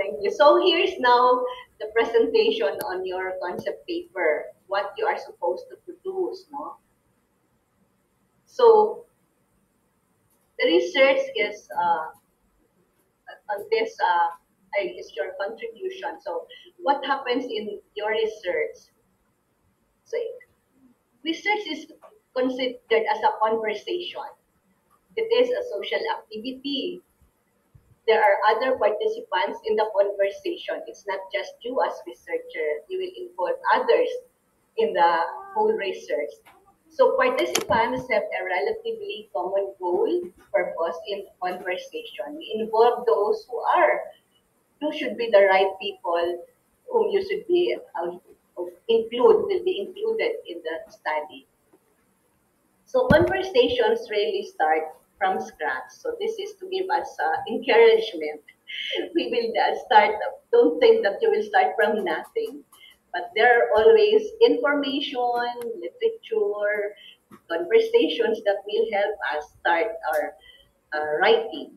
Thank you. So here's now the presentation on your concept paper, what you are supposed to produce, no? So the research is on this is your contribution. So what happens in your research? So research is considered as a conversation. It is a social activity. There are other participants in the conversation. It's not just you as researcher. You will involve others in the whole research. So participants have a relatively common goal, purpose in conversation. We involve those who should be the right people whom you should be will be included in the study. So conversations really start from scratch. So this is to give us encouragement. We will start, don't think that you will start from nothing. But there are always information, literature, conversations that will help us start our writing.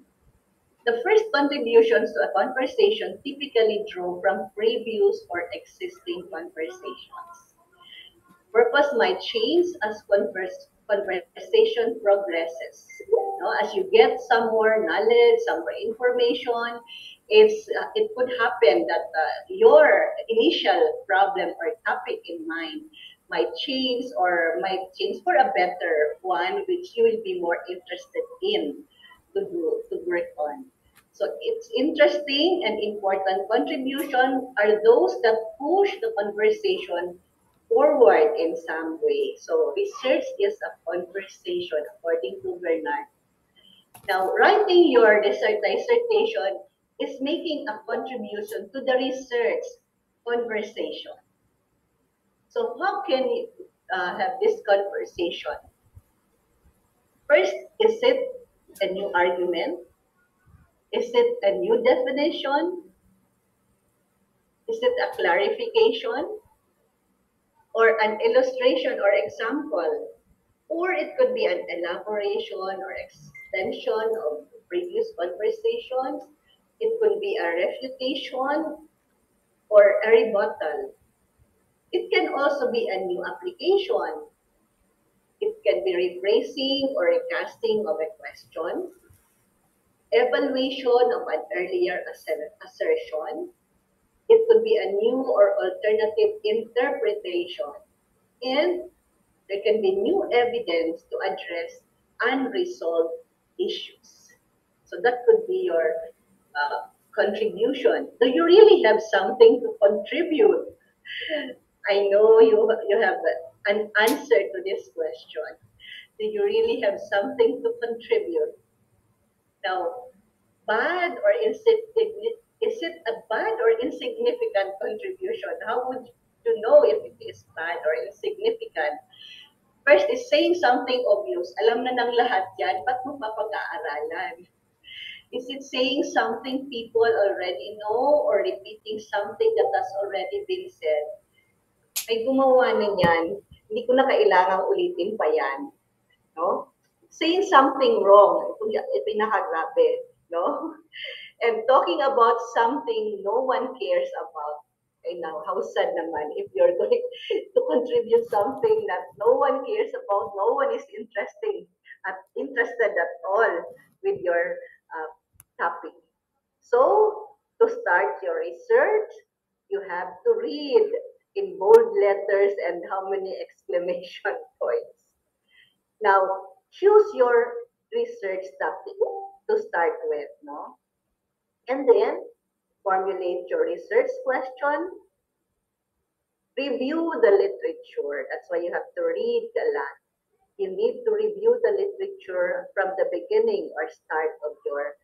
The first contributions to a conversation typically draw from previous or existing conversations. Purpose might change as conversation progresses. No, as you get some more knowledge, some more information, it could happen that your initial problem or topic in mind might change or might change for a better one, which you will be more interested in to work on. So it's interesting and important contribution are those that push the conversation forward in some way. So research is a conversation according to Bernard. Now, writing your dissertation is making a contribution to the research conversation. So how can you have this conversation? First, is it a new argument? Is it a new definition? Is it a clarification? Or an illustration or example? Or it could be an elaboration or extension of previous conversations. It could be a refutation or a rebuttal. It can also be a new application. It can be rephrasing or recasting of a question, evaluation of an earlier assertion. It could be a new or alternative interpretation. And there can be new evidence to address unresolved issues. So that could be your contribution. Do you really have something to contribute? I know you have an answer to this question. Do you really have something to contribute? Now, bad or is it a bad or insignificant contribution? How would you know if it is bad or insignificant? First is saying something obvious. Alam na ng lahat yan, ba't mo papag-aaralan? Is it saying something people already know or repeating something that has already been said? May gumawa na yan, hindi ko na kailangang ulitin pa yan. No? Saying something wrong, ito pinakagrabe. No? And talking about something no one cares about. Now, how sad naman if you're going to contribute something that no one cares about, no one is interested at all with your topic. So, to start your research, you have to read in bold letters and how many exclamation points. Now, choose your research topic to start with, no? And then, formulate your research question, review the literature. That's why you have to read a lot. You need to review the literature from the beginning or start of your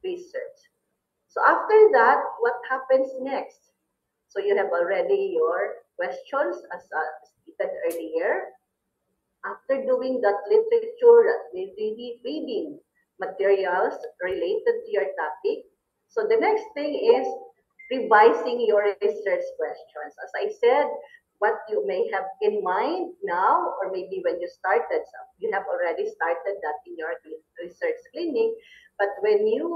research. So after that, what happens next? So you have already your questions as stated earlier. After doing that literature, reading materials related to your topic. So the next thing is revising your research questions. As I said, what you may have in mind now, or maybe when you started, you have already started that in your research clinic, but when you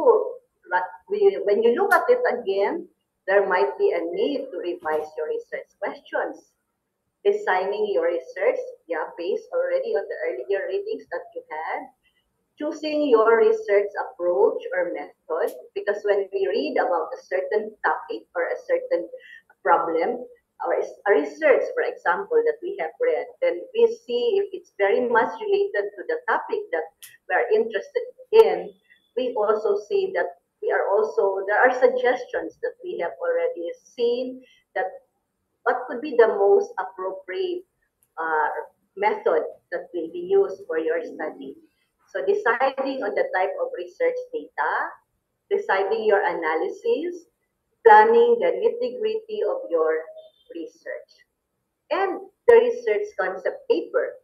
when you look at it again, there might be a need to revise your research questions. Designing your research, yeah, based already on the earlier readings that you had. Choosing your research approach or method, because when we read about a certain topic or a certain problem or a research, for example, that we have read, then we see if it's very much related to the topic that we are interested in. We also see that there are suggestions that we have already seen, that what could be the most appropriate uh, method that will be used for your study. So deciding on the type of research data, deciding your analysis, planning the nitty-gritty of your research. And the research concept paper.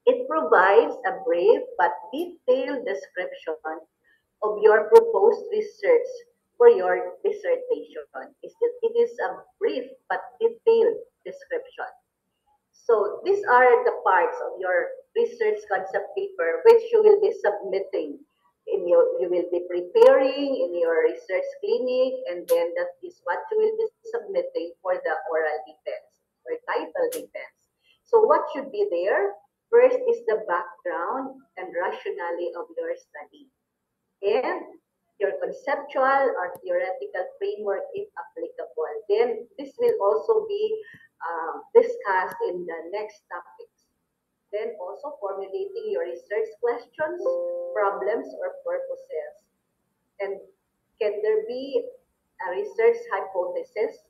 It provides a brief but detailed description of your proposed research for your dissertation. It is a brief but detailed description. So these are the parts of your research concept paper which you will be submitting you will be preparing in your research clinic, and then that is what you will be submitting for the oral defense or title defense. So what should be there? First is the background and rationale of your study, and your conceptual or theoretical framework if applicable. Then this will also be discussed in the next topics. Then also formulating your research questions, problems, or purposes. And can there be a research hypothesis?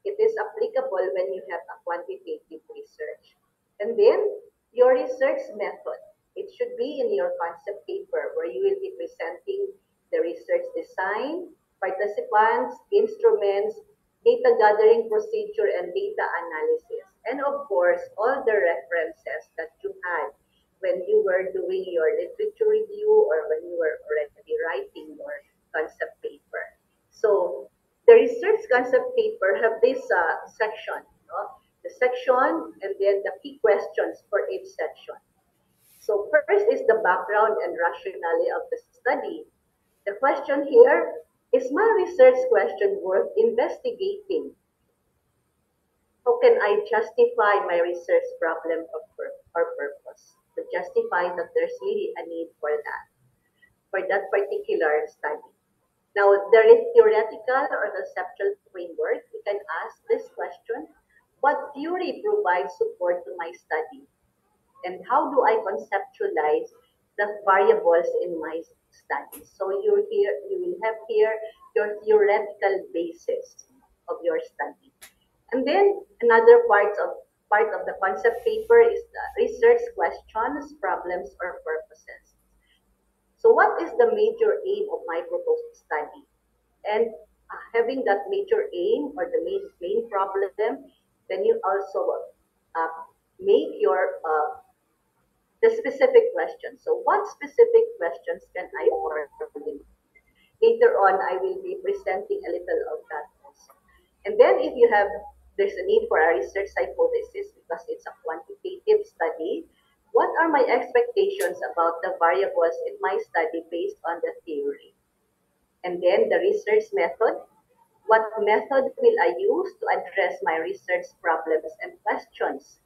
It is applicable when you have a quantitative research. And then your research method. It should be in your concept paper where you will be presenting the research design, participants, instruments, data gathering procedure, and data analysis. And of course, all the references that you had when you were doing your literature review or when you were already writing your concept paper. So the research concept paper have this section, no? The section and then the key questions for each section. So first is the background and rationale of the study. The question here is my research question worth investigating? How can I justify my research problem or purpose? To justify that there's really a need for that particular study. Now, there is theoretical or conceptual framework. We can ask this question: what theory provides support to my study? And how do I conceptualize the variables in my study? So you will have here your theoretical basis of your study. And then another part of the concept paper is the research questions, problems, or purposes. So what is the major aim of my proposed study? And having that major aim or the main problem, then you also uh, make your the specific questions. So what specific questions can I formulate? Later on, I will be presenting a little of that also. And then if you have, there's a need for a research hypothesis because it's a quantitative study. What are my expectations about the variables in my study based on the theory? And then the research method. What method will I use to address my research problems and questions?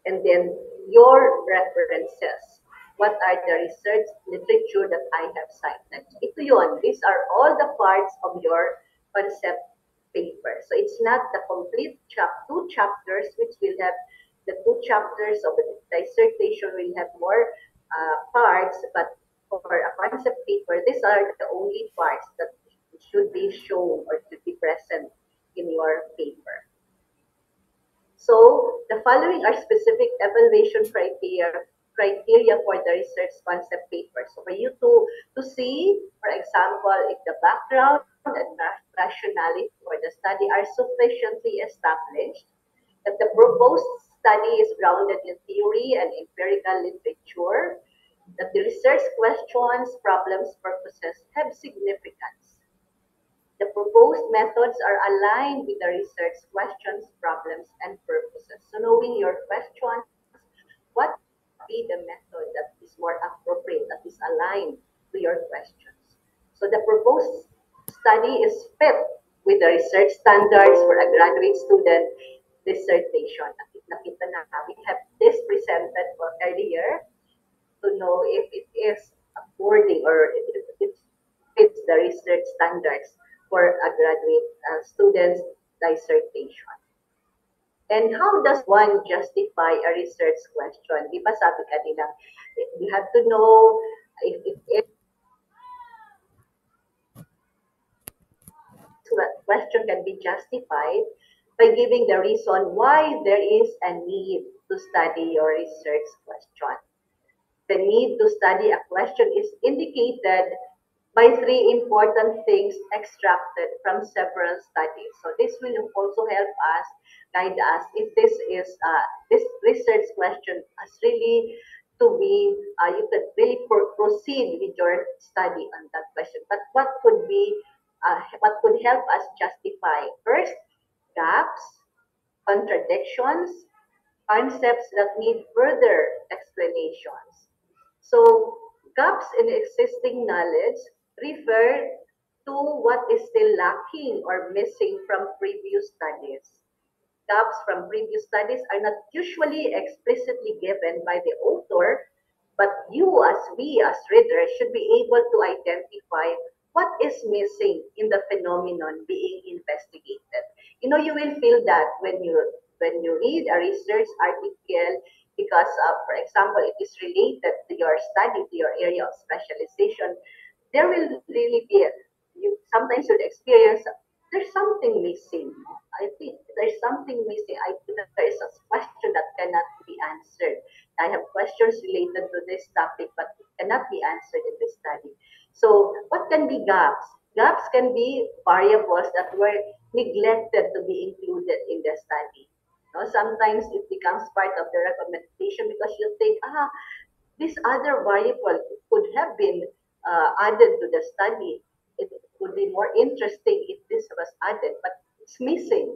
And then your references. What are the research literature that I have cited? Ito yun. These are all the parts of your concept paper. So it's not the complete two chapters, which will have the two chapters of the dissertation will have more parts, but for a concept paper, these are the only parts that should be shown or should be present in your paper. So the following are specific evaluation criteria for the research concept paper. So for you to see, for example, if the background and rationality for the study are sufficiently established, that the proposed study is grounded in theory and empirical literature, that the research questions, problems, purposes have significance. The proposed methods are aligned with the research questions, problems, and purposes. So knowing your questions, what be the method that is more appropriate, that is aligned to your questions. So the proposed study is fit with the research standards for a graduate student dissertation. Nakita na, we have this presented earlier to know if it is according or it fits the research standards for a graduate student's dissertation. And how does one justify a research question? Di ba sabi kanina, you have to know if question can be justified by giving the reason why there is a need to study your research question. The need to study a question is indicated by three important things extracted from several studies. So this will also help us, guide us, if this research question is really to be, you could really proceed with your study on that question. But what could help us justify? First, gaps, contradictions, concepts that need further explanations. So, gaps in existing knowledge refer to what is still lacking or missing from previous studies. Gaps from previous studies are not usually explicitly given by the author, but we as readers, should be able to identify what is missing in the phenomenon being investigated. You will feel that when you read a research article, because, for example, it is related to your study, to your area of specialization, there will really be you sometimes you'll experience there's something missing. I think there's something missing. I think that there is a question that cannot be answered. I have questions related to this topic, but it cannot be answered in this study. So, what can be gaps? Gaps can be variables that were neglected to be included in the study. No, sometimes it becomes part of the recommendation because you think, this other variable could have been added to the study. It would be more interesting if this was added, but it's missing.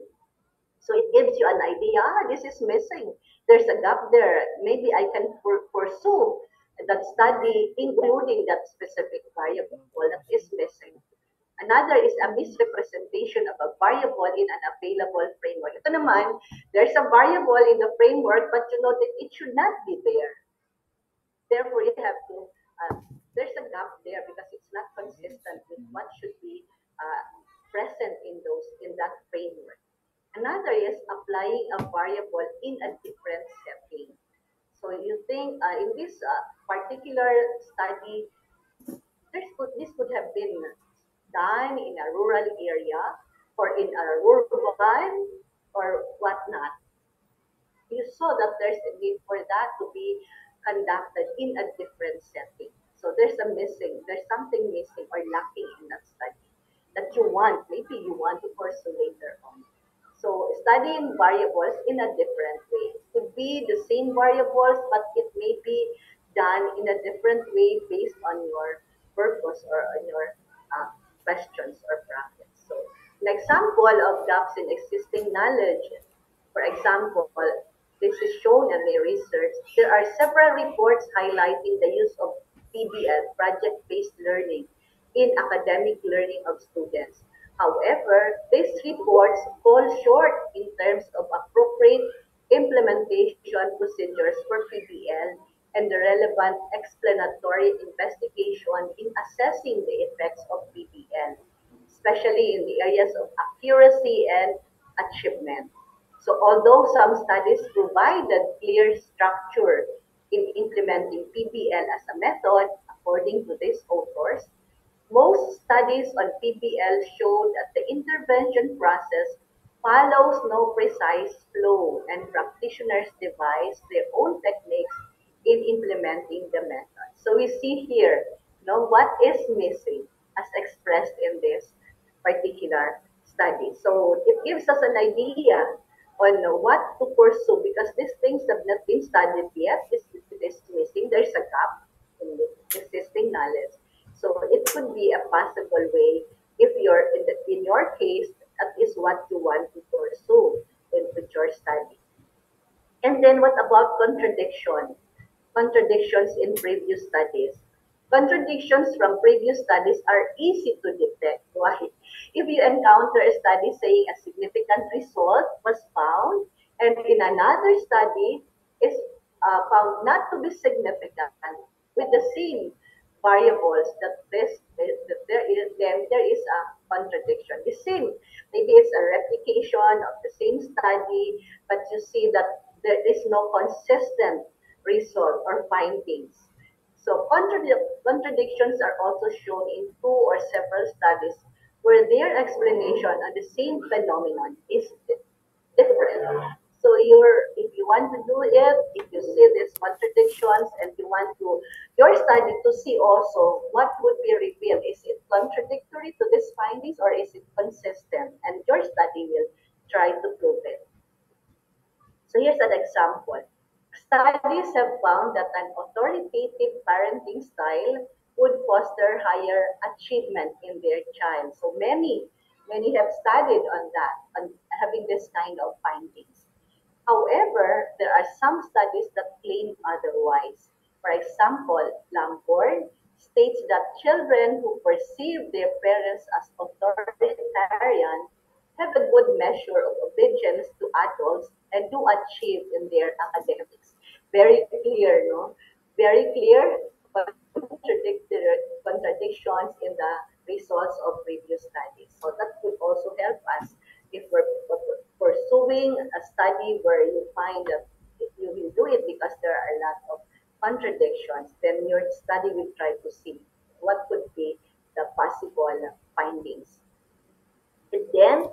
So it gives you an idea, this is missing. There's a gap there. Maybe I can pursue that study, including that specific variable that is missing. Another is a misrepresentation of a variable in an available framework. Ito naman, there's a variable in the framework, but you know that it should not be there. Therefore, you have to, there's a gap there because it's not consistent with what should be present in that framework. Another is applying a variable in a different setting. So you think in this particular study, this could have been done in a rural area or in a urban or whatnot. You saw that there's a need for that to be conducted in a different setting. So there's something missing or lacking in that study that maybe you want to pursue later on. So studying variables in a different way. It could be the same variables, but it may be done in a different way based on your purpose or on your questions or brackets. So an example of gaps in existing knowledge, for example, this is shown in the research. There are several reports highlighting the use of PBL, project-based learning, in academic learning of students. However, these reports fall short in terms of appropriate implementation procedures for PBL and the relevant explanatory investigation in assessing the effects of PBL, especially in the areas of accuracy and achievement. So although some studies provided clear structure in implementing PBL as a method, according to these authors, most studies on PBL show that the intervention process follows no precise flow and practitioners devise their own techniques in implementing the method. So we see here, what is missing as expressed in this particular study. So it gives us an idea on what to pursue because these things have not been studied yet. It is missing. There's a gap in the existing knowledge. So it could be a possible way if in your case, that is what you want to pursue with your study. And then what about contradiction? Contradictions in previous studies. Contradictions from previous studies are easy to detect. Why? If you encounter a study saying a significant result was found, and in another study is found not to be significant with the same variables, that there is a contradiction. The same, maybe it's a replication of the same study, but you see that there is no consistent result or findings. So contradictions are also shown in two or several studies where their explanation on the same phenomenon is different. So if you want to do it, if you see these contradictions and you want to your study to see also what would be revealed, is it contradictory to these findings or is it consistent? And your study will try to prove it. So here's an example. Studies have found that an authoritative parenting style would foster higher achievement in their child. So many have studied on that, on having this kind of findings. However, there are some studies that claim otherwise. For example, Lamborn states that children who perceive their parents as authoritarian have a good measure of obedience to adults and do achieve in their academics. Very clear, no? Very clear contradictions in the results of previous studies. So that could also help us if we're pursuing a study where you find that if you will do it because there are a lot of contradictions, then your study will try to see what could be the possible findings. And then,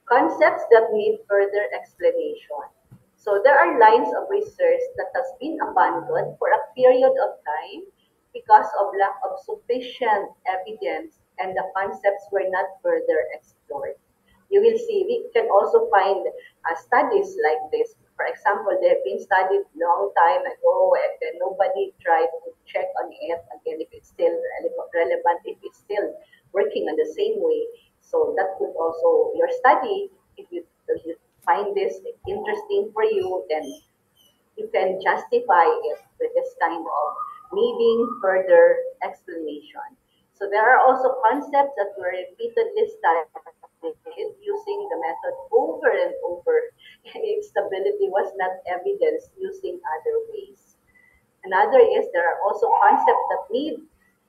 concepts that need further explanation. So there are lines of research that has been abandoned for a period of time because of lack of sufficient evidence and the concepts were not further explored. You will see, we can also find studies like this. For example, they've been studied long time ago and then nobody tried to check on it again if it's still relevant, if it's still working on the same way. So that could also, your study, if you find this interesting for you, then you can justify it with this kind of needing further explanation. So there are also concepts that were repeatedly studied using the method over and over. Its stability was not evidenced using other ways. Another is there are also concepts that need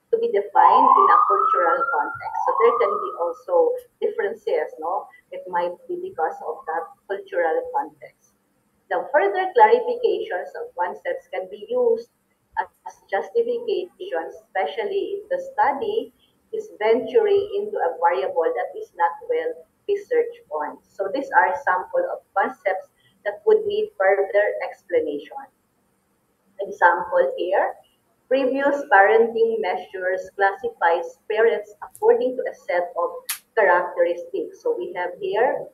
to be defined in a cultural context. So there can be also differences, no? It might be because of that cultural context. The further clarifications of concepts can be used as justifications, especially if the study is venturing into a variable that is not well researched on. So these are sample of concepts that would need further explanation. Example here, previous parenting measures classifies parents according to a set of characteristics. So we have here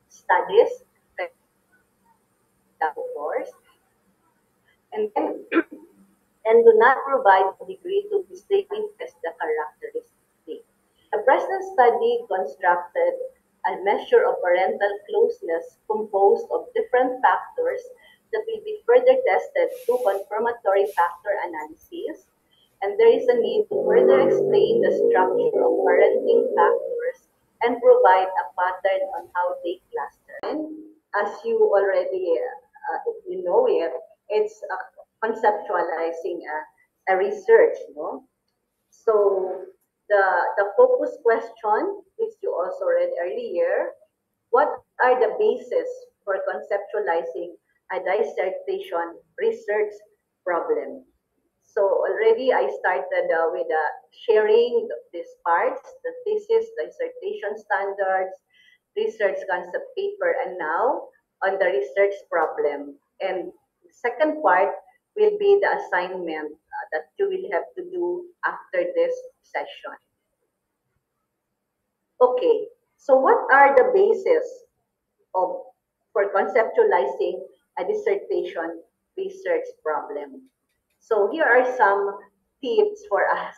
studies, of course, and then and do not provide a degree to distinctly test the characteristic. The present study constructed a measure of parental closeness composed of different factors that will be further tested through confirmatory factor analysis. And there is a need to further explain the structure of parenting factors and provide a pattern on how they cluster. And as you already you know it, it's conceptualizing a research, no? So the focus question, which you also read earlier, what are the basis for conceptualizing a dissertation research problem? So already I started with sharing these parts, the thesis, dissertation standards, research concept paper, and now on the research problem. And the second part will be the assignment that you will have to do after this session. Okay, so what are the basis of for conceptualizing a dissertation research problem? So here are some tips for us.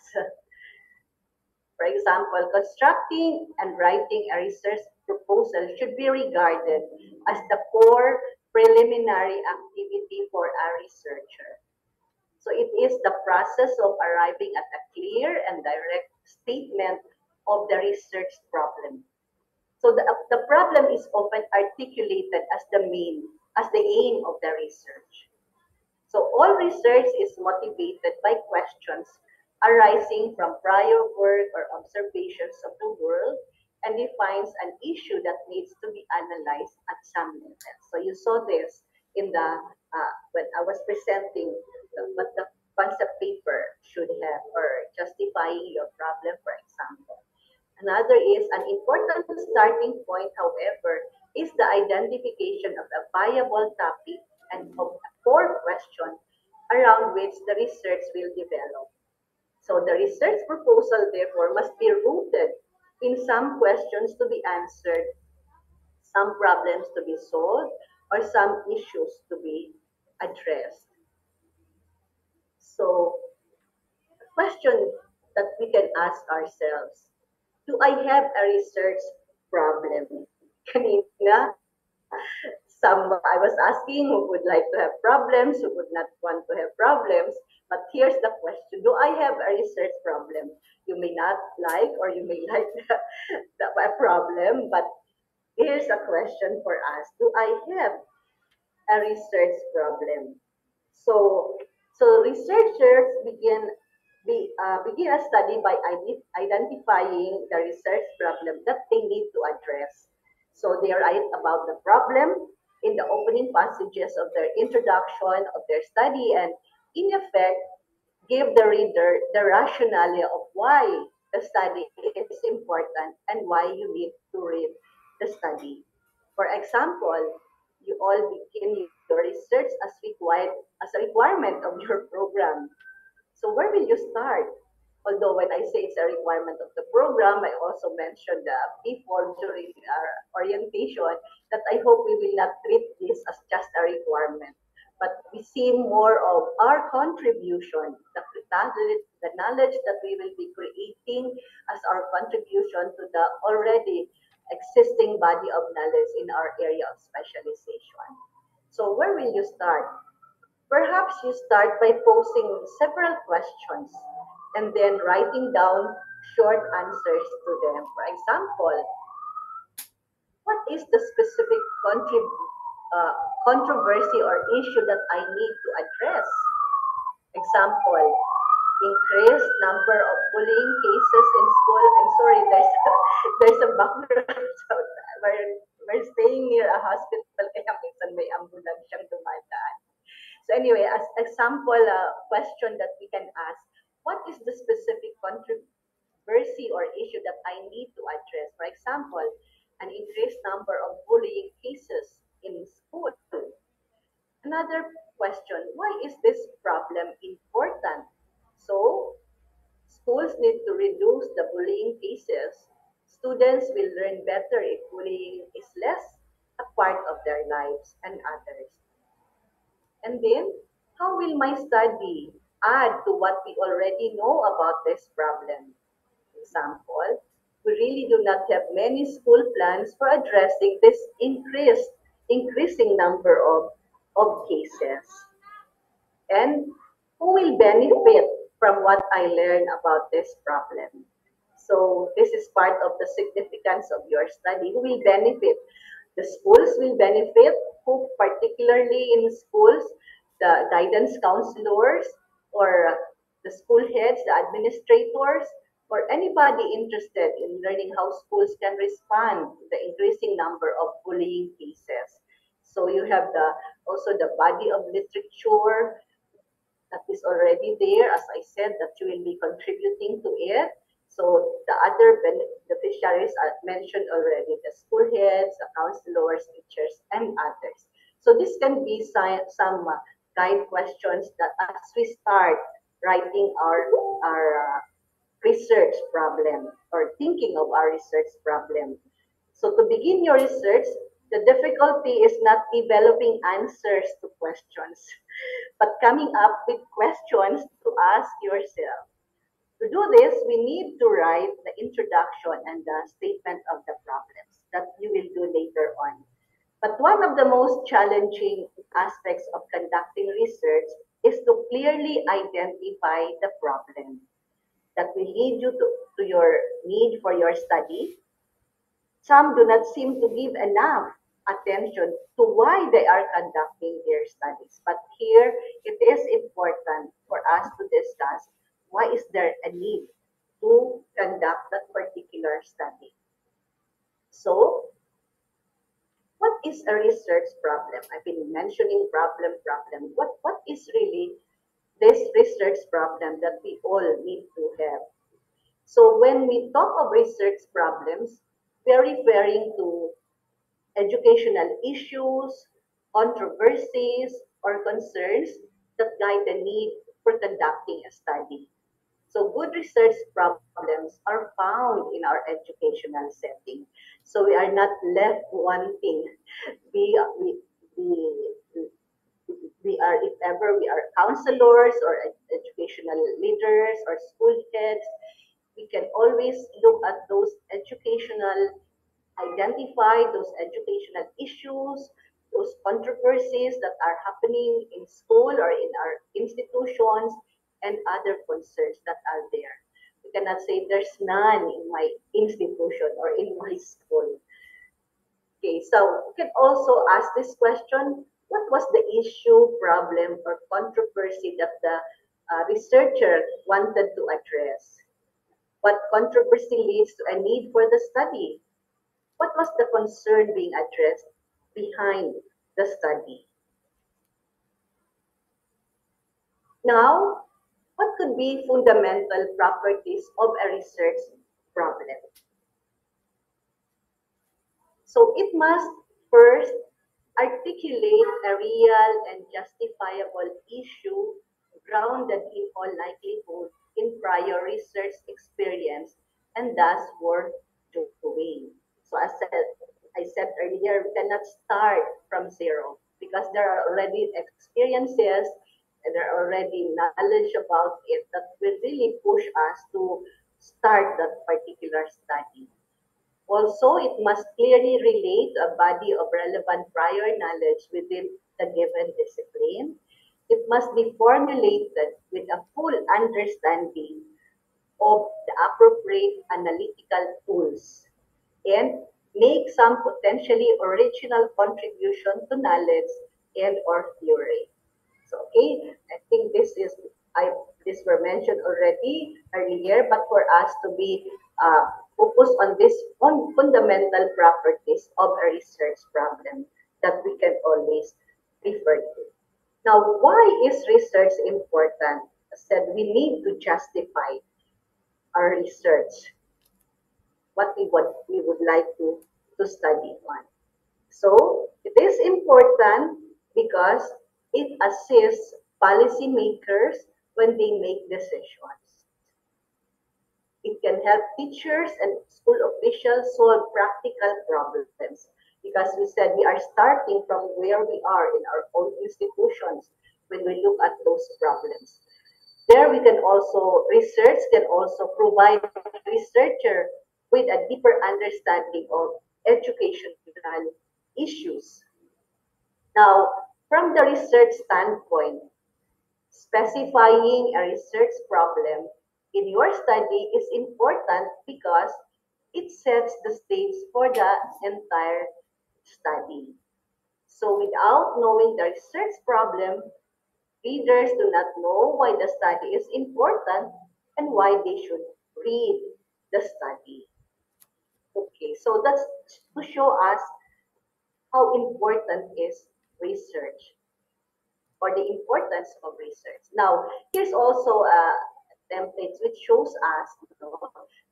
For example, constructing and writing a research proposal should be regarded as the core preliminary activity for a researcher. So it is the process of arriving at a clear and direct statement of the research problem. So the problem is often articulated as as the aim of the research. So all research is motivated by questions arising from prior work or observations of the world and defines an issue that needs to be analyzed at some level. So you saw this in the when I was presenting what the concept paper should have or justifying your problem, for example. Another is an important starting point, however, is the identification of a viable topic and of a core question around which the research will develop. So the research proposal, therefore, must be rooted in some questions to be answered, some problems to be solved, or some issues to be addressed. So, a question that we can ask ourselves, do I have a research problem? Kanina, some I was asking who would like to have problems, who would not want to have problems. But here's the question: do I have a research problem? You may not like, or you may like a problem, but here's a question for us: do I have a research problem? So, so researchers begin a study by identifying the research problem that they need to address. So they write about the problem in the opening passages of their introduction of their study, and in effect give the reader the rationale of why the study is important and why you need to read the study. For example, you all begin your research as a requirement of your program. So where will you start? Although when I say it's a requirement of the program, I also mentioned before during our orientation that I hope we will not treat this as just a requirement, but we see more of our contribution, the knowledge that we will be creating as our contribution to the already existing body of knowledge in our area of specialization. So where will you start? Perhaps you start by posing several questions and then writing down short answers to them. For example, what is the specific uh, controversy or issue that I need to address? Example, increased number of bullying cases in school. I'm sorry, there's a background. So we're staying near a hospital kaya minsan may ambulansiyang dumadaan. So anyway, as example question that we can ask, what is the specific controversy or issue that I need to address? For example, an increased number of bullying cases in school. Another question, why is this problem important? So, schools need to reduce the bullying cases. Students will learn better if bullying is less a part of their lives and others. And then, how will my study add to what we already know about this problem? Example, we really do not have many school plans for addressing this increasing number of cases. And who will benefit from what I learn about this problem? So this is part of the significance of your study. Who will benefit? The schools will benefit, who particularly in schools, the guidance counselors or the school heads, the administrators, or anybody interested in learning how schools can respond to the increasing number of bullying cases. So you have also the body of literature that is already there, as I said, that you will be contributing to it. So the other beneficiaries are mentioned already, the school heads, the counselors, teachers, and others. So this can be some guide questions that as we start writing our research problem or thinking of our research problem. So to begin your research, the difficulty is not developing answers to questions, but coming up with questions to ask yourself. To do this, we need to write the introduction and the statement of the problems that you will do later on. But one of the most challenging aspects of conducting research is to clearly identify the problem that will lead you to your need for your study. Some do not seem to give enough attention to why they are conducting their studies. But here, it is important for us to discuss why is there a need to conduct that particular study. So, what is a research problem? I've been mentioning problem. What is really this research problem that we all need to have? So when we talk of research problems, we are referring to educational issues, controversies, or concerns that guide the need for conducting a study. So good research problems are found in our educational setting. So we are not left wanting. We, we, we, we are, if ever we are counselors or educational leaders or school heads, we can always look at those educational, identify those educational issues, those controversies that are happening in school or in our institutions, and other concerns that are there. We cannot say there's none in my institution or in my school. Okay, so we can also ask this question: what was the issue, problem, or controversy that the researcher wanted to address? What controversy leads to a need for the study? What was the concern being addressed behind the study? Now, what could be fundamental properties of a research problem? So it must first articulate a real and justifiable issue grounded in all likelihood in prior research experience and thus worth doing. So as I said earlier, we cannot start from zero because there are already experiences and there are already knowledge about it that will really push us to start that particular study. Also, it must clearly relate to a body of relevant prior knowledge within the given discipline. It must be formulated with a full understanding of the appropriate analytical tools and make some potentially original contribution to knowledge and or theory. So, okay, I think this were mentioned already earlier, but for us to be focused on this on fundamental properties of a research problem that we can always refer to. Now, why is research important? I said we need to justify our research, what we would like to study on. So it is important because it assists policymakers when they make decisions. It can help teachers and school officials solve practical problems because we said we are starting from where we are in our own institutions when we look at those problems. There we can also, research can also provide researcher with a deeper understanding of educational issues. Now, from the research standpoint, specifying a research problem in your study is important because it sets the stage for the entire study. So without knowing the research problem, readers do not know why the study is important and why they should read the study. Okay, so that's to show us how important is research or the importance of research. Now, here's also a template which shows us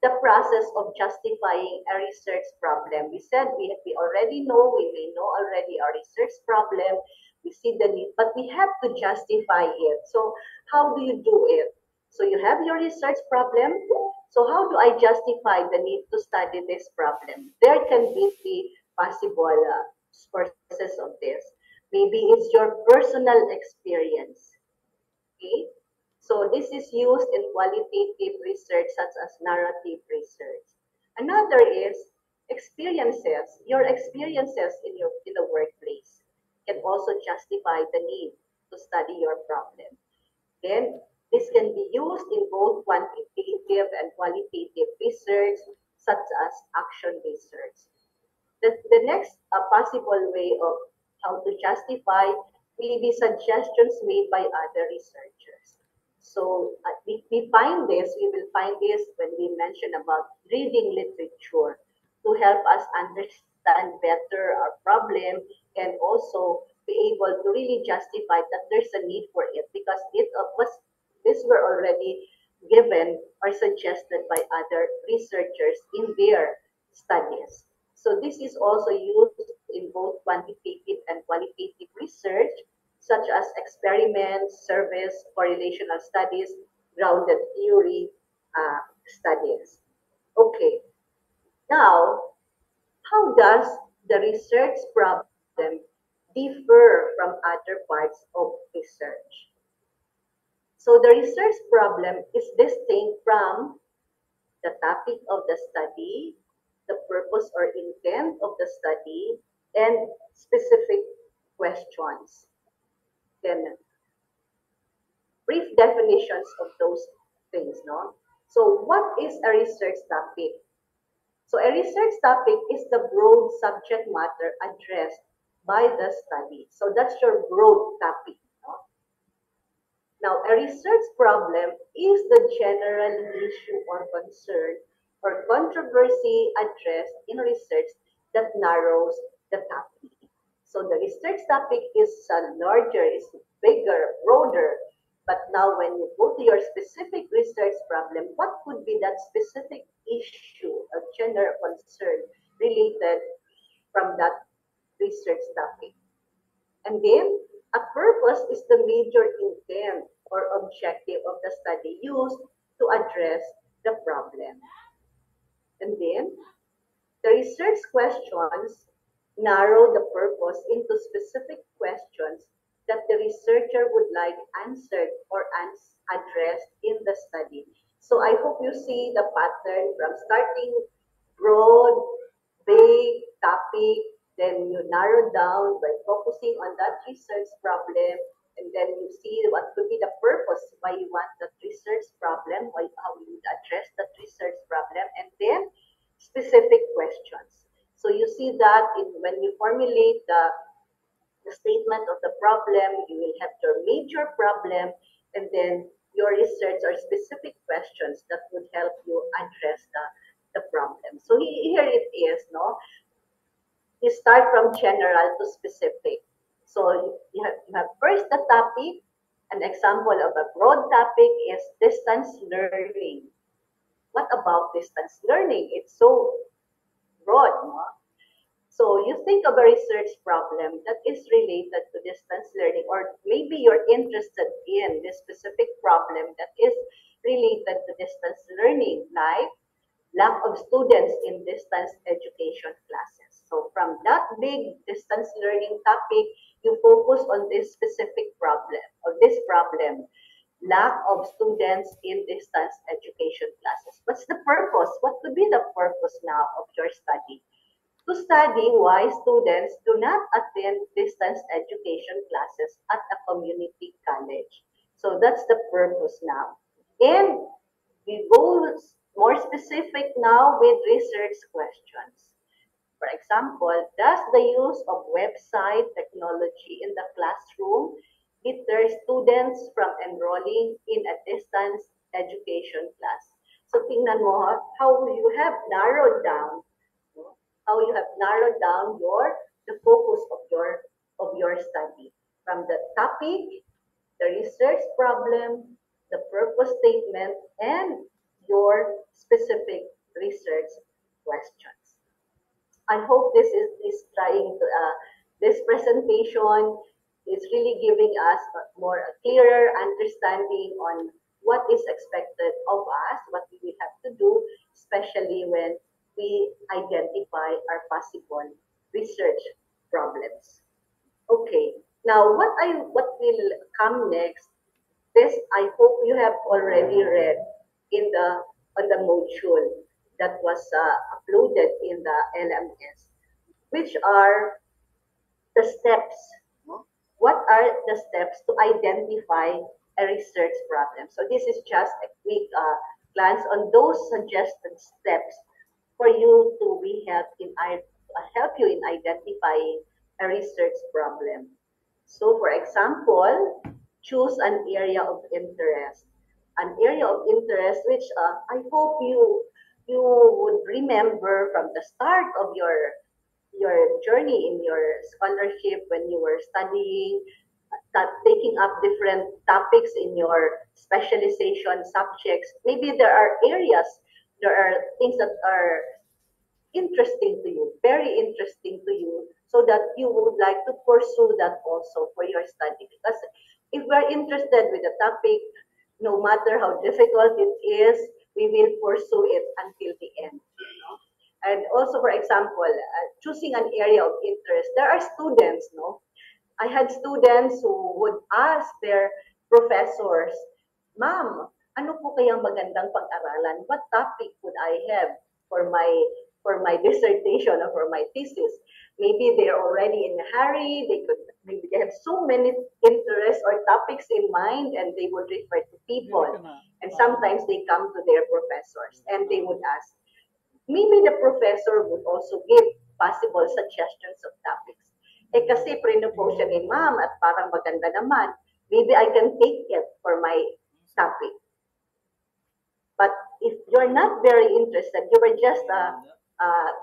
the process of justifying a research problem. We said we already know, we may know already our research problem, we see the need, but we have to justify it. So how do you do it? So you have your research problem. So how do I justify the need to study this problem? There can be the possible sources of this. Maybe it's your personal experience. Okay? So this is used in qualitative research such as narrative research. Another is experiences. Your experiences in the workplace can also justify the need to study your problem. Then this can be used in both quantitative and qualitative research, such as action research. The next possible way of how to justify will be suggestions made by other researchers. So we find this, we will find this when we mention about reading literature to help us understand better our problem and also be able to really justify that there's a need for it because it was these were already given or suggested by other researchers in their studies. So this is also used in both quantitative and qualitative research, such as experiments, surveys, correlational studies, grounded theory studies. Okay, now how does the research problem differ from other parts of research? So the research problem is distinct from the topic of the study, the purpose or intent of the study, and specific questions. Then brief definitions of those things, no? So what is a research topic? So a research topic is the broad subject matter addressed by the study. So that's your broad topic. No? Now, a research problem is the general issue or concern or controversy addressed in research that narrows the topic. So the research topic is larger, is bigger, broader. But now when you go to your specific research problem, what could be that specific issue, a general concern related from that research topic? And then a purpose is the major intent or objective of the study used to address the problem. And then the research questions narrow the purpose into specific questions that the researcher would like answered or addressed in the study. So I hope you see the pattern from starting broad, big topic, then you narrow down by focusing on that research problem, and then you see what could be the purpose why you want that research problem, why how you would address that research problem, and then specific questions. So you see that when you formulate the statement of the problem, you will have your major problem, and then your research or specific questions that would help you address the problem. So here it is, no? You start from general to specific. So you have first the topic. An example of a broad topic is distance learning. What about distance learning? It's so broad, no? So you think of a research problem that is related to distance learning, or maybe you're interested in this specific problem that is related to distance learning, like lack of students in distance education classes. So from that big distance learning topic, you focus on this specific problem, or this problem, lack of students in distance education classes. What's the purpose? What could be the purpose now of your study? To study why students do not attend distance education classes at a community college. So that's the purpose now. And we go more specific now with research questions. For example, does the use of website technology in the classroom deter students from enrolling in a distance education class? So tingnan mo how you have narrowed down, no? How you have narrowed down the focus of your study from the topic, the research problem, the purpose statement, and your specific research questions. I hope this trying to this presentation is really giving us a clearer understanding on what is expected of us, what we will have to do, especially when we identify our possible research problems. Okay, now what will come next? This I hope you have already read in the on the module that was uploaded in the LMS, which are the steps. No? What are the steps to identify a research problem. So this is just a quick glance on those suggested steps for you to be helped in help you in identifying a research problem. So for example, choose an area of interest. An area of interest which I hope you would remember from the start of your journey in your scholarship when you were studying, that taking up different topics in your specialization subjects. Maybe there are areas, there are things that are interesting to you, very interesting to you, so that you would like to pursue that also for your study. Because if we're interested with the topic, no matter how difficult it is, we will pursue it until the end. And also, for example, choosing an area of interest. There are students, no? I had students who would ask their professors, Ma'am, ano po kayang magandang pag-aralan? What topic would I have for my dissertation or for my thesis? Maybe they're already in a hurry. Maybe they have so many interests or topics in mind, and they would refer to people. And sometimes they come to their professors and they would ask. Maybe the professor would also give possible suggestions of topics. Eh kasi pre-propose siya ni ma'am at parang maganda naman. Maybe I can take it for my topic. But if you're not very interested, you were just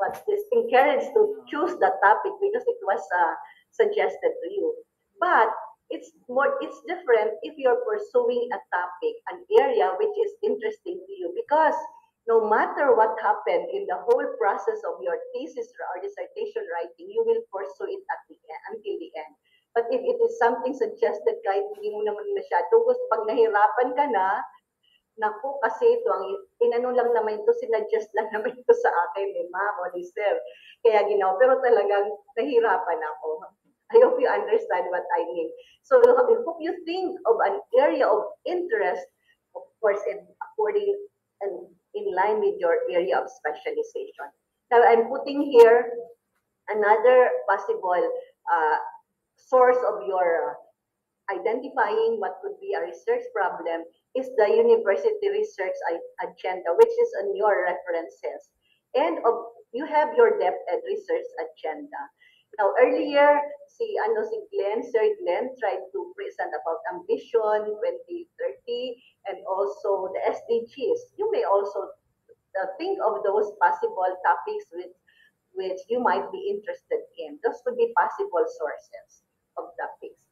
what's this, encouraged to choose the topic because it was suggested to you. But it's different if you're pursuing a topic, an area which is interesting to you, because no matter what happened in the whole process of your thesis or dissertation writing, you will pursue it at the end, until the end. But if it is something suggested kahit hindi mo naman masyado gusto, pag nahirapan ka na, naku, kasi ito, inano lang naman ito, sinuggest lang naman ito sa akin ni ma'am o ni sir. Kaya ginawa, pero talagang nahirapan ako. I hope you understand what I mean. So I hope you think of an area of interest, of course, according and in line with your area of specialization. Now I'm putting here another possible source of your identifying what could be a research problem is the university research agenda, which is on your references. And you have your depth ed research agenda. Now, earlier, si Glenn, Sir Glenn, tried to present about ambition 2030 and also the SDGs. You may also think of those possible topics which you might be interested in. Those could be possible sources of topics.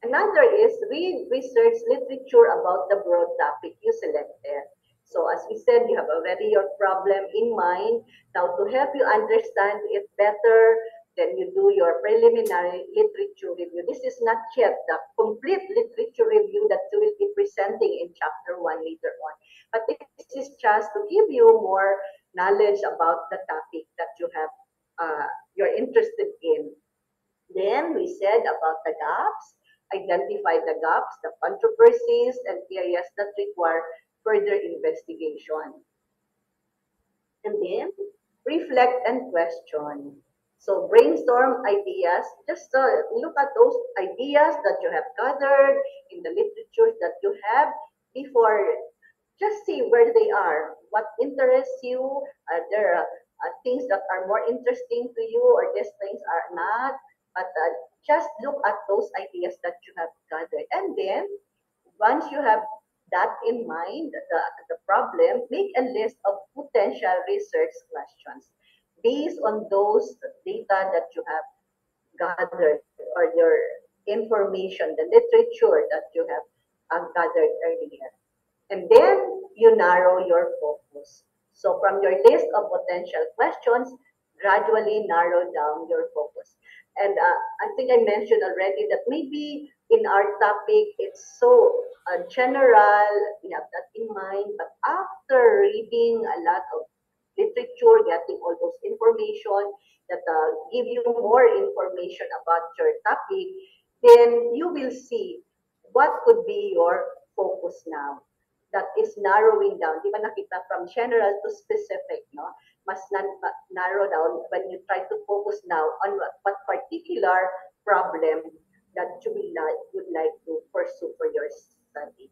Another is read research literature about the broad topic you selected. So as we said, you have already your problem in mind. Now to help you understand it better, then you do your preliminary literature review. This is not yet the complete literature review that you will be presenting in chapter 1 later on. But this is just to give you more knowledge about the topic that you're interested in. Then we said about the gaps, identify the gaps, the controversies, and areas that require further investigation. And then reflect and question. So brainstorm ideas. Just look at those ideas that you have gathered in the literature that you have before. Just see where they are, what interests you. Are there things that are more interesting to you, or these things are not? But just look at those ideas that you have gathered. And then, once you have that in mind, the problem, make a list of potential research questions based on those data that you have gathered or your information, the literature that you have gathered earlier. And then you narrow your focus. So from your list of potential questions, gradually narrow down your focus. And I think I mentioned already that maybe in our topic, it's so general, we have that in mind, but after reading a lot of literature, getting all those information that give you more information about your topic, then you will see what could be your focus now. That is narrowing down. Di ba nakita from general to specific, no? Mas narrow down when you try to focus now on what particular problem that you would like to pursue for your study.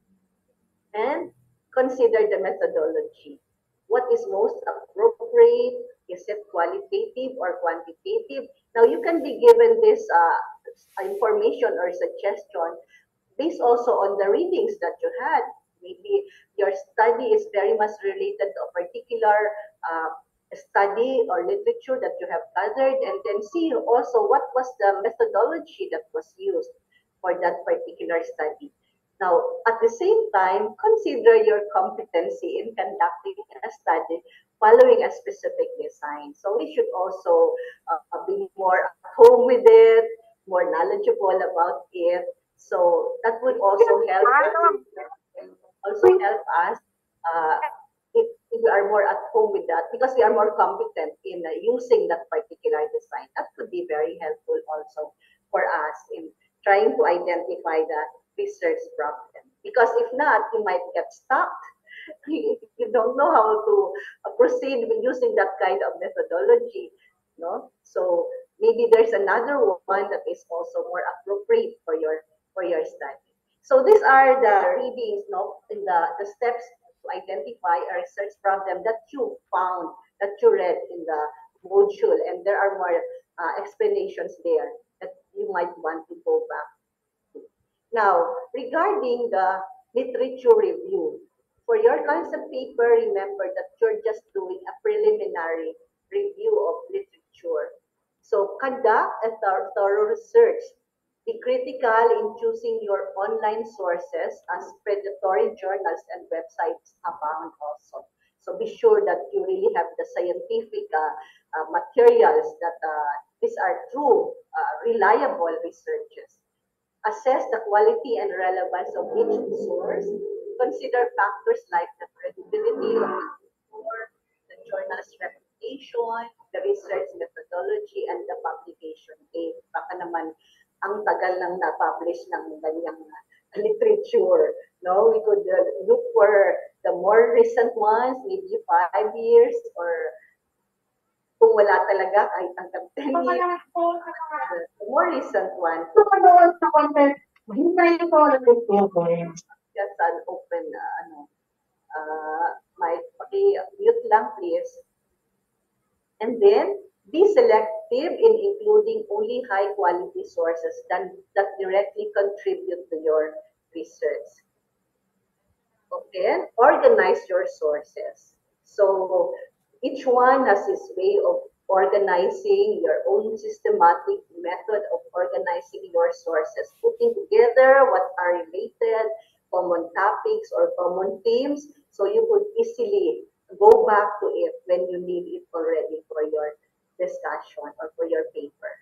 And consider the methodology. What is most appropriate? Is it qualitative or quantitative? Now, you can be given this information or suggestion based also on the readings that you had. Maybe your study is very much related to a particular uh, study or literature that you have gathered, and then see also what was the methodology that was used for that particular study. Now, at the same time, consider your competency in conducting a study following a specific design. So we should also be more at home with it, more knowledgeable about it. So that would also help us uh, if we are more at home with that, because we are more competent in using that particular design. That could be very helpful also for us in trying to identify the research problem. Because if not, you might get stuck. You don't know how to proceed with using that kind of methodology. No, so maybe there's another one that is also more appropriate for your study. So these are the readings, no, in the steps to identify a research problem that you found, that you read in the module, and there are more explanations there that you might want to go back to. Now, regarding the literature review, for your concept paper, remember that you're just doing a preliminary review of literature. So conduct a thorough research. Be critical in choosing your online sources, as predatory journals and websites abound also. So be sure that you really have the scientific materials that these are true, reliable researches. Assess the quality and relevance of each source. Consider factors like the credibility of the author, the journal's reputation, the research methodology, and the publication date. Baka naman ang tagal nang na-publish ng ganyang literature. No, we could look for the more recent ones, maybe 5 years, or kung wala talaga, kahit hanggang 10 years. The more recent one, just an open, mic. Paki-mute lang, please. And then, be selective in including only high-quality sources that directly contribute to your research. Okay, organize your sources. So each one has its way of organizing, your own systematic method of organizing your sources, putting together what are related, common topics or common themes, so you could easily go back to it when you need it already for your discussion or for your paper.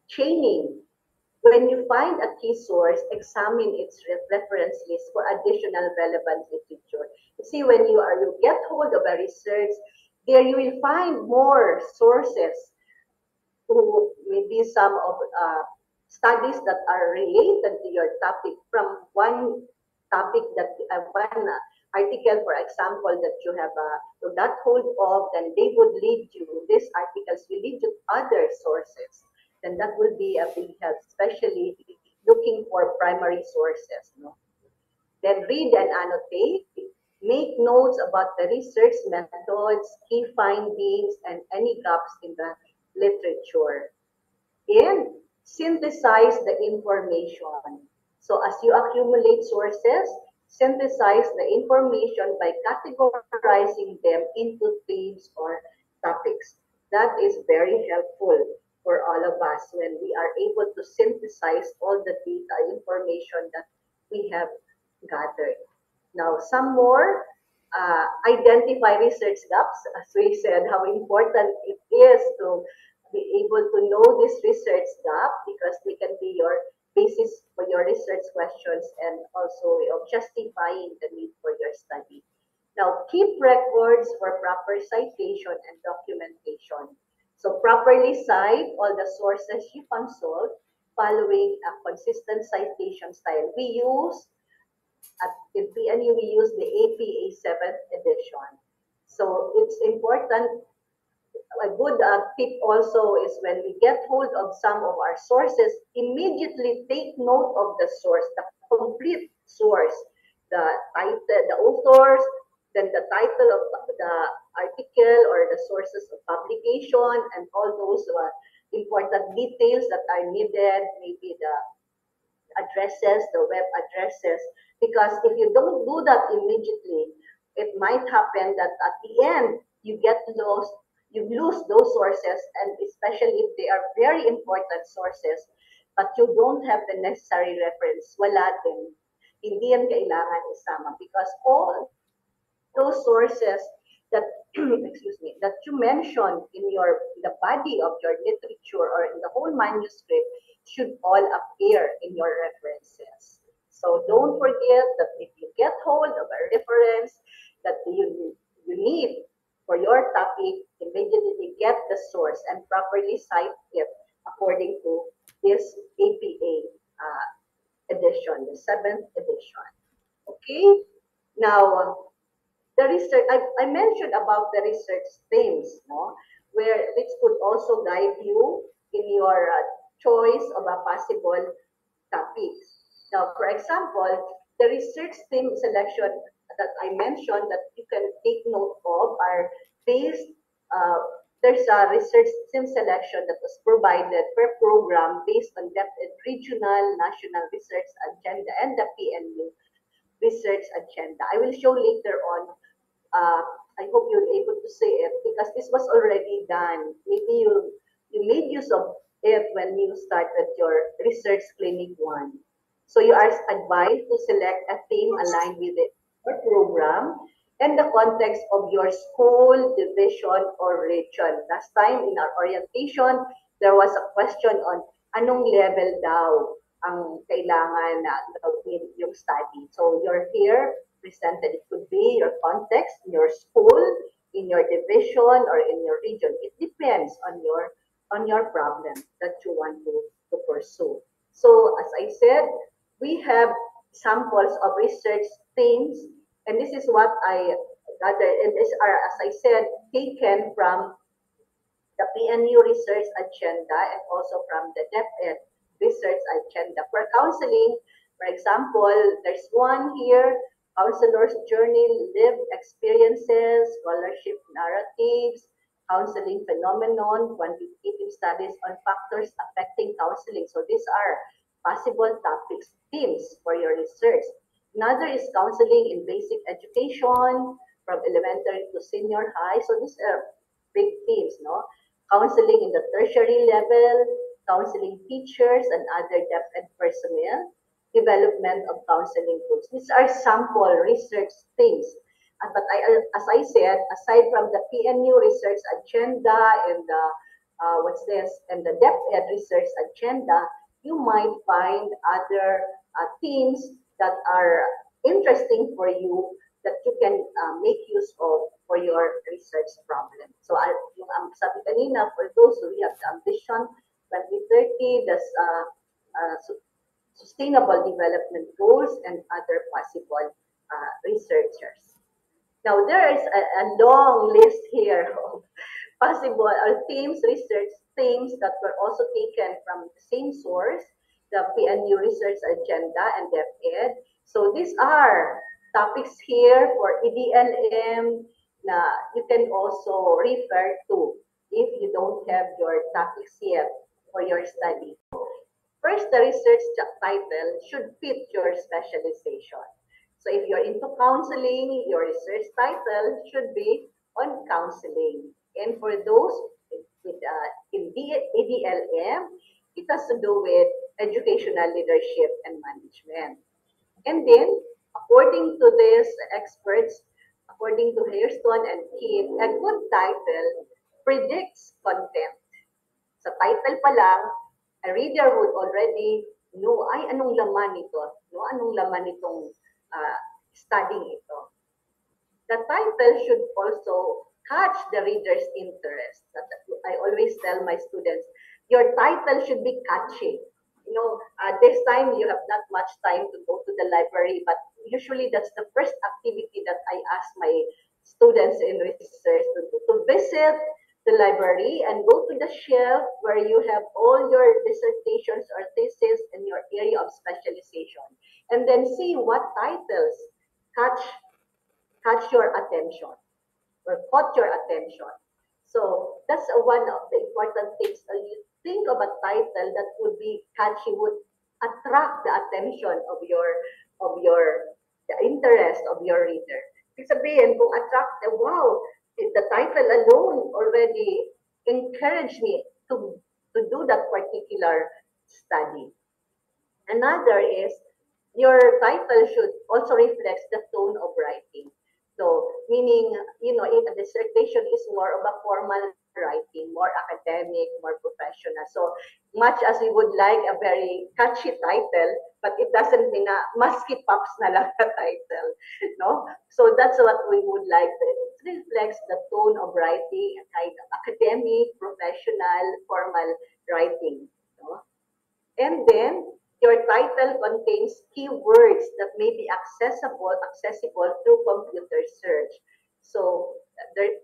Chaining. When you find a key source, examine its reference list for additional relevant literature. You see, when you get hold of a research, there you will find more sources to maybe some of studies that are related to your topic from one topic that one article, for example, that you have got hold of, then they would lead you, these articles will lead you to other sources. Then that will be a big help, especially looking for primary sources. No? Then read and annotate. Make notes about the research methods, key findings, and any gaps in the literature. And synthesize the information. So as you accumulate sources, synthesize the information by categorizing them into themes or topics. That is very helpful for all of us when we are able to synthesize all the data information that we have gathered. Now, some more, identify research gaps. As we said, how important it is to be able to know this research gap, because they can be your basis for your research questions and also of justifying the need for your study. Now, keep records for proper citation and documentation. So properly cite all the sources you consult following a consistent citation style. We use in PNU, we use the APA 7th edition. So it's important. A good tip also is when we get hold of some of our sources, immediately take note of the source, the complete source, the title, the authors, then the title of the article or the sources of publication, and all those important details that are needed, maybe the addresses, the web addresses, because if you don't do that immediately, it might happen that at the end you get lost, you lose those sources, and especially if they are very important sources, but you don't have the necessary reference, wala din. Hindi yan kailangan isama because all those sources that excuse me, that you mentioned in the body of your literature or in the whole manuscript should all appear in your references. So don't forget that if you get hold of a reference that you need for your topic, immediately get the source and properly cite it according to this APA edition, the 7th edition. Okay? Now, the research, I mentioned about the research themes, no? Where which could also guide you in your choice of a possible topics. Now, for example, the research theme selection that I mentioned that you can take note of are based, uh, there's a research theme selection that was provided per program based on DepEd regional, national research agenda and the PNU research agenda. I will show later on. uh, I hope you're able to see it because this was already done. Maybe you made use of it when you started your research clinic one. So you are advised to select a theme aligned with your program and the context of your school, division, or region. Last time in our orientation, there was a question on anong level daw ang kailangan na gawin yung study. So you're here presented. It could be your context, your school, in your division, or in your region. It depends on your problem that you want to pursue. So as I said, we have samples of research themes, and this is what I gathered, and these are, as I said, taken from the PNU research agenda and also from the DepEd research agenda. For counseling, for example, there's one here, counselor's journey, lived experiences, scholarship narratives, counseling phenomenon, quantitative studies on factors affecting counseling. So these are possible topics, themes for your research. Another is counseling in basic education from elementary to senior high. So these are big themes, no? Counseling in the tertiary level, counseling teachers and other DepEd personnel, development of counseling tools. These are sample research things. But as I said, aside from the PNU research agenda and the and the DepEd research agenda, you might find other themes that are interesting for you that you can make use of for your research problem. So, yung sabi kanina, for those who have the ambition, 2030, there's sustainable development goals and other possible researchers. Now, there is a long list here of possible themes, research themes that were also taken from the same source, the PNU research agenda and DepEd. So these are topics here for EDLM na you can also refer to if you don't have your topics yet for your study. First, the research title should fit your specialization. So if you're into counseling, your research title should be on counseling. And for those in EDLM, it has to do with educational leadership and management. And then, according to these experts, according to Hairston and Keith, a good title predicts content. Sa title pa lang, a reader would already know, ay, anong laman nito? No? Anong laman nitong studying ito? The title should also catch the reader's interest. I always tell my students, your title should be catchy. You know, this time you have not much time to go to the library, but usually that's the first activity that I ask my students in research to visit the library and go to the shelf where you have all your dissertations or thesis in your area of specialization, and then see what titles catch your attention or caught your attention. So that's one of the important things. You think of a title that would be catchy, would attract the attention of your the interest of your reader. Ibig sabihin, kung attract, wow, the title alone already encouraged me to do that particular study. Another is your title should also reflect the tone of writing. So, meaning, a dissertation is more of a formal writing, more academic, more professional. So, much as we would like a very catchy title, but it doesn't mean na musky pops na lang the title, no? So, that's what we would like. It reflects the tone of writing, a kind of academic, professional, formal writing, no? And then your title contains keywords that may be accessible through computer search. So the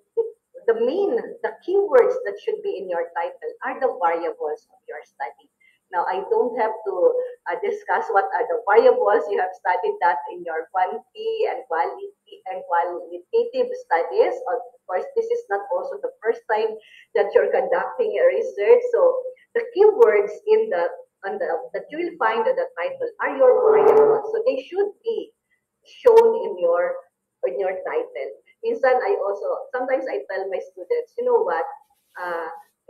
keywords that should be in your title are the variables of your study. Now, I don't have to discuss what are the variables. You have studied that in your quantity and qualitative studies. Of course, this is not also the first time that you're conducting a research. So the keywords that you will find in the title are your variables. So they should be shown in your title. Sometimes I tell my students, you know what,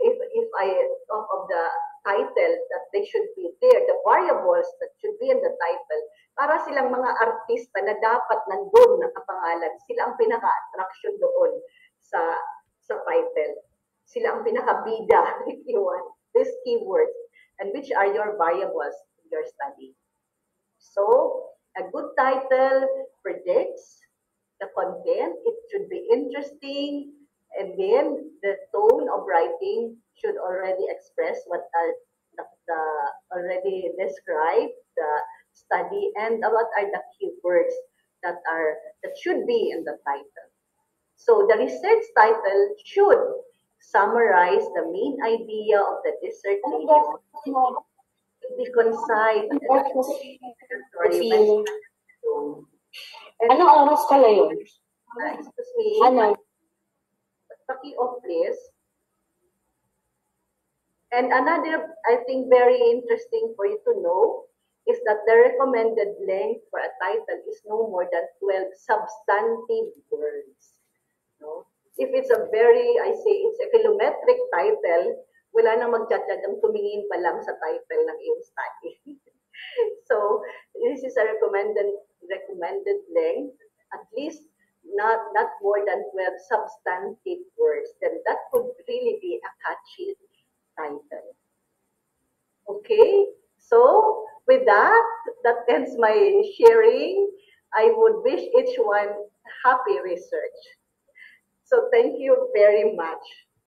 if I talk of the title that they should be there, the variables that should be in the title, para silang mga artista na dapat nandun nakapangalan, sila ang pinaka-attraction doon sa title. Sila ang pinaka-bida, if you want, these keywords, and which are your variables in your study. So, a good title predicts the content. It should be interesting, and then the tone of writing should already express what are the already described the study, and what are the keywords that should be in the title. So the research title should summarize the main idea of the dissertation, be concise, and Anong oras pala yun? excuse me, Ano? paki-off please. And another, I think, very interesting for you to know is that the recommended length for a title is no more than 12 substantive words. No? If it's it's a kilometric title, wala nang magtsatsagang tumingin pa lang sa title ng iyong study. So, this is a recommended length, at least not more than 12 substantive words. Then that could really be a catchy title. Okay, so with that ends my sharing. I would wish each one happy research. So thank you very much.